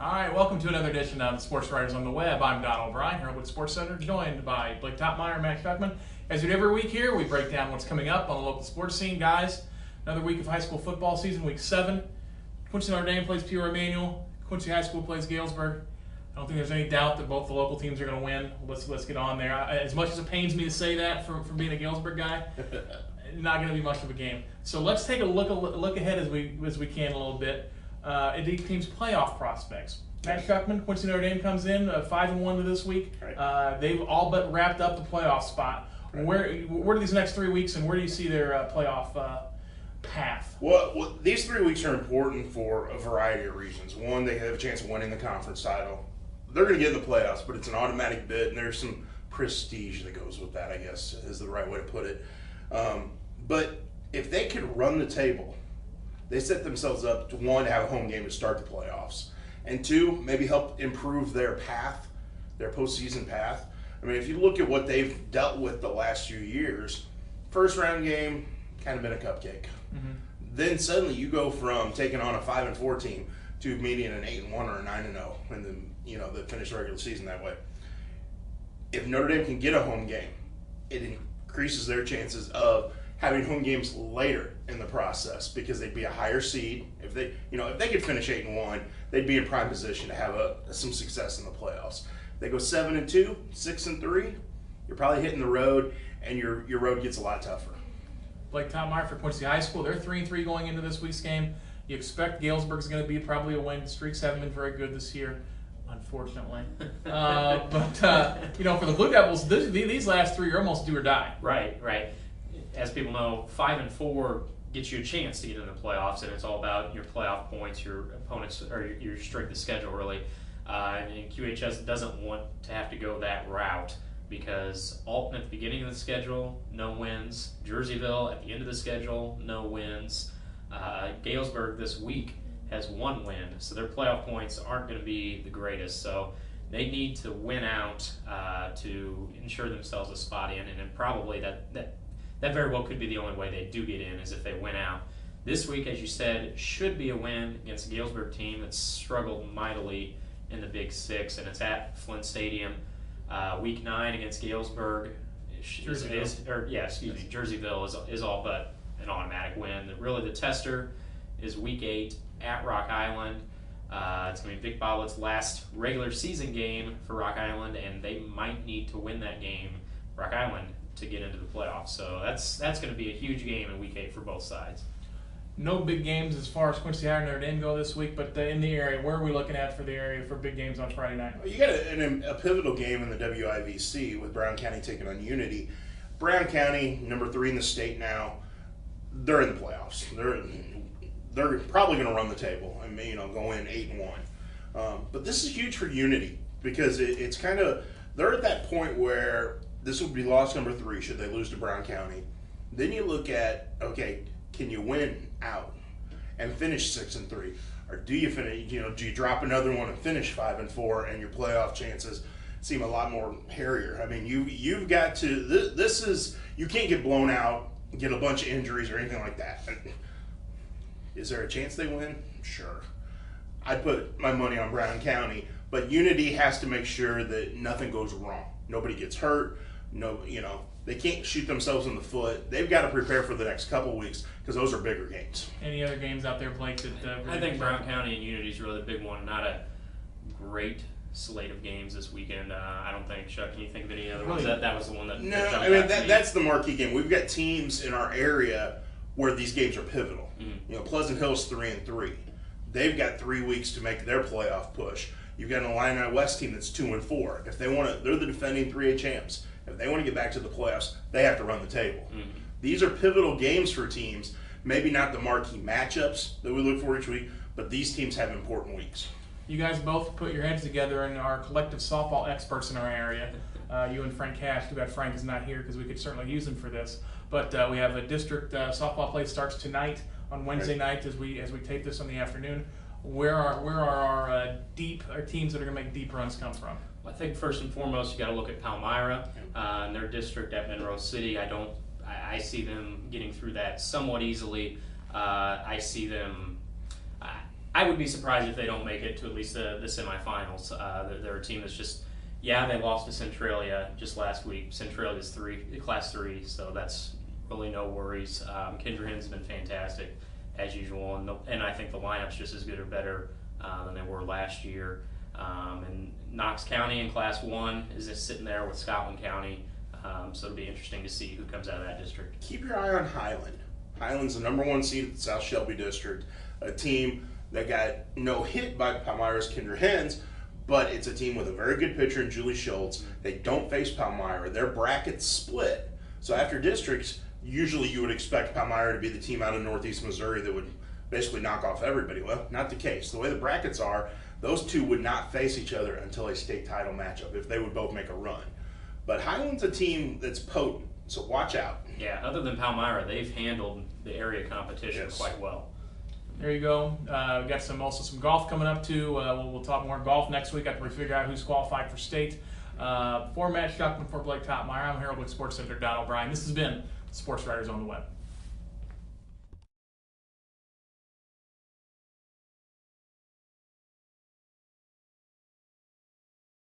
All right, welcome to another edition of Sports Writers on the Web. I'm Don O'Brien, Herald-Whig Sports Center, joined by Blake Toppmeyer and Matt Schuckman. As we do every week here, we break down what's coming up on the local sports scene. Guys, another week of high school football season, week 7. Quincy Notre Dame plays Peoria Emmanuel. Quincy High School plays Galesburg. I don't think there's any doubt that both the local teams are going to win. Let's get on there. As much as it pains me to say that from being a Galesburg guy, not going to be much of a game. So let's take a look ahead as we can a little bit. At each team's playoff prospects. Matt Schuckman, Quincy Notre Dame comes in 5-1 to this week. Right. They've all but wrapped up the playoff spot. Right. Where do these next 3 weeks, and where do you see their playoff path? Well, these 3 weeks are important for a variety of reasons. One, they have a chance of winning the conference title. They're going to get in the playoffs, but it's an automatic bid, and there's some prestige that goes with that, I guess, is the right way to put it. But if they could run the table, they set themselves up to, one, have a home game to start the playoffs, and two, maybe help improve their path, their postseason path. I mean, if you look at what they've dealt with the last few years, first round game, kind of been a cupcake. Mm-hmm. Then suddenly you go from taking on a 5-4 team to meeting an 8-1 or a 9-0, and then they finish the regular season that way. If Notre Dame can get a home game, it increases their chances of having home games later in the process because they'd be a higher seed. If they could finish 8-1, they'd be in prime position to have some success in the playoffs. If they go 7-2, 6-3, you're probably hitting the road, and your road gets a lot tougher. Blake Toppmeyer for Quincy High School. They're 3-3 going into this week's game. You expect Galesburg's going to be probably a win. The streaks haven't been very good this year, unfortunately. But for the Blue Devils, these last three are almost do or die. Right. As people know, 5-4 gets you a chance to get into the playoffs, and it's all about your playoff points, your opponents, or your strength of schedule, really. And QHS doesn't want to have to go that route because Alton at the beginning of the schedule, no wins. Jerseyville at the end of the schedule, no wins. Galesburg this week has 1 win, so their playoff points aren't going to be the greatest. So they need to win out to ensure themselves a spot in, and then probably that very well could be the only way they do get in is if they win out. This week, as you said, should be a win against the Galesburg team that's struggled mightily in the Big Six, and it's at Flint Stadium. Week 9 against Galesburg, Jerseyville is all but an automatic win. Really, the tester is Week 8 at Rock Island. It's going to be Vic Boblett's last regular season game for Rock Island, and they might need to win that game, Rock Island, to get into the playoffs. So that's going to be a huge game in Week 8 for both sides. No big games as far as Quincy High and Notre Dame go this week, but in the area, where are we looking at for the area for big games on Friday night? You got a pivotal game in the WIVC with Brown County taking on Unity. Brown County, number 3 in the state now, they're in the playoffs. They're probably going to run the table. I mean, go in 8-1. But this is huge for Unity because it's kind of they're at that point where this would be loss number 3 should they lose to Brown County. Then you look at, okay, can you win out and finish 6-3, or do you finish? Do you drop another one and finish 5-4, and your playoff chances seem a lot more hairier? I mean, you've got to. This is you can't get blown out, get a bunch of injuries or anything like that. Is there a chance they win? Sure. I'd put my money on Brown County, but Unity has to make sure that nothing goes wrong. Nobody gets hurt. They can't shoot themselves in the foot. They've got to prepare for the next couple of weeks because those are bigger games. Any other games out there, Blake? I think Brown County and Unity is really the big one. Not a great slate of games this weekend. I don't think. Chuck, can you think of any other ones? That was the one that. No, I mean that's the marquee game. We've got teams in our area where these games are pivotal. Mm-hmm. Pleasant Hill's 3-3. They've got 3 weeks to make their playoff push. You've got an Illini West team that's 2-4. If they want to, they're the defending 3A champs. If they want to get back to the playoffs, they have to run the table. Mm-hmm. These are pivotal games for teams. Maybe not the marquee matchups that we look for each week, but these teams have important weeks. You guys both put your heads together and are collective softball experts in our area. You and Frank Cash. Too bad Frank is not here because we could certainly use him for this. But we have a district softball play starts tonight on Wednesday night as we tape this in the afternoon. Where are our teams that are going to make deep runs come from? I think first and foremost you got to look at Palmyra and their district at Monroe City. I see them getting through that somewhat easily. I see them I would be surprised if they don't make it to at least the semifinals. They're a team that's just, yeah, they lost to Centralia just last week. Centralia's Class 3, so that's really no worries. Kendra Hinn's been fantastic as usual, and I think the lineup's just as good or better than they were last year. And Knox County in Class 1 is just sitting there with Scotland County, so it'll be interesting to see who comes out of that district. Keep your eye on Highland. Highland's the #1 seed at the South Shelby District, a team that got no hit by Palmyra's Kendra Hens, but it's a team with a very good pitcher in Julie Schultz. They don't face Palmyra. Their bracket's split. So after districts, usually you would expect Palmyra to be the team out of Northeast Missouri that would basically knock off everybody. Well, not the case. The way the brackets are, those two would not face each other until a state title matchup if they would both make a run. But Highland's a team that's potent, so watch out. Yeah, other than Palmyra, they've handled the area competition quite well. There you go. We got also some golf coming up too. We'll talk more golf next week after we figure out who's qualified for state. For Matt Schuckman, for Blake Toppmeyer, I'm Herald-Whig Sports Center Don O'Brien. This has been Sports Writers on the Web.